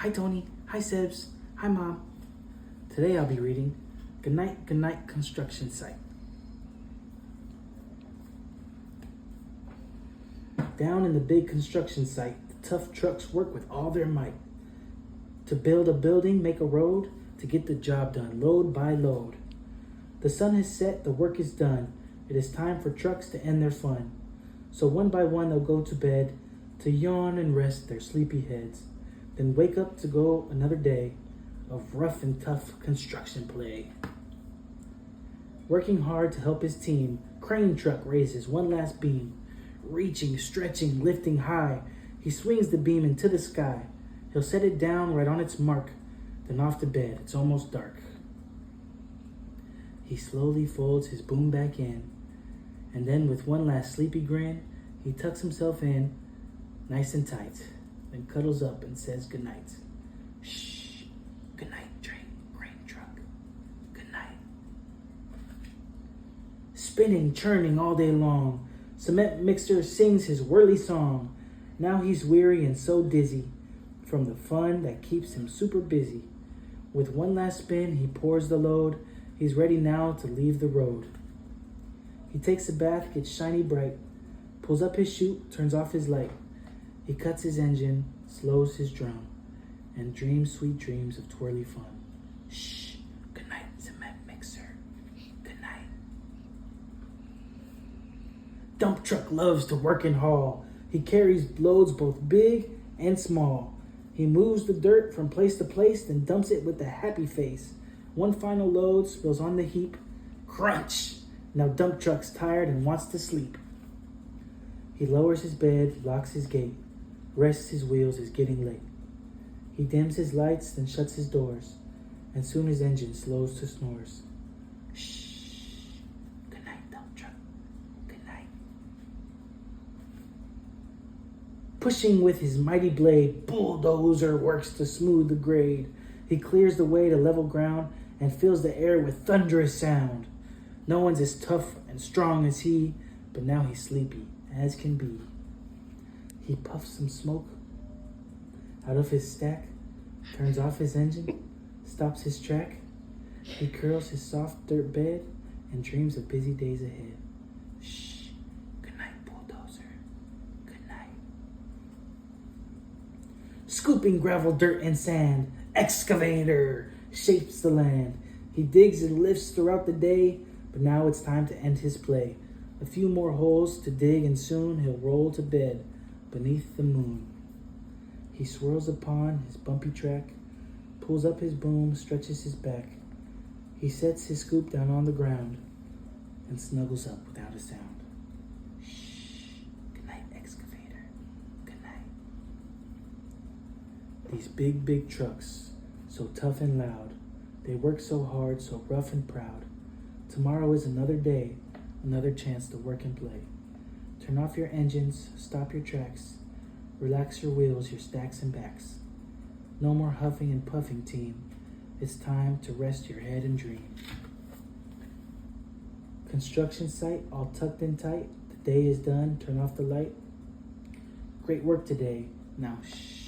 Hi Tony, hi Sebs, hi Mom. Today I'll be reading Goodnight, Goodnight Construction Site. Down in the big construction site, the tough trucks work with all their might. To build a building, make a road, to get the job done, load by load. The sun has set, the work is done. It is time for trucks to end their fun. So one by one they'll go to bed, to yawn and rest their sleepy heads, then wake up to go another day of rough and tough construction play. Working hard to help his team, crane truck raises one last beam. Reaching, stretching, lifting high, he swings the beam into the sky. He'll set it down right on its mark, then off to bed. It's almost dark. He slowly folds his boom back in, and then with one last sleepy grin, he tucks himself in nice and tight, then cuddles up and says goodnight. Shh, goodnight, crane truck, goodnight. Spinning, churning all day long, cement mixer sings his whirly song. Now he's weary and so dizzy from the fun that keeps him super busy. With one last spin, he pours the load. He's ready now to leave the road. He takes a bath, gets shiny bright, pulls up his chute, turns off his light. He cuts his engine, slows his drum, and dreams sweet dreams of twirly fun. Shh, good night, cement mixer. Good night. Dump truck loves to work and haul. He carries loads both big and small. He moves the dirt from place to place, then dumps it with a happy face. One final load spills on the heap. Crunch! Now dump truck's tired and wants to sleep. He lowers his bed, locks his gate, rests his wheels, is getting late. He dims his lights, then shuts his doors, and soon his engine slows to snores. Shh! Good night, dump truck. Good night. Pushing with his mighty blade, bulldozer works to smooth the grade. He clears the way to level ground and fills the air with thunderous sound. No one's as tough and strong as he, but now he's sleepy as can be. He puffs some smoke out of his stack, turns off his engine, stops his track. He curls his soft dirt bed and dreams of busy days ahead. Shh, good night, bulldozer. Good night. Scooping gravel, dirt, and sand, excavator shapes the land. He digs and lifts throughout the day, but now it's time to end his play. A few more holes to dig and soon he'll roll to bed beneath the moon. He swirls upon his bumpy track, pulls up his boom, stretches his back. He sets his scoop down on the ground and snuggles up without a sound. Shh, good night, excavator. Good night. These big trucks, so tough and loud, they work so hard, so rough and proud. Tomorrow is another day, another chance to work and play. Turn off your engines, stop your tracks, relax your wheels, your stacks and backs. No more huffing and puffing, team. It's time to rest your head and dream. Construction site all tucked in tight. The day is done, turn off the light. Great work today. Now shh.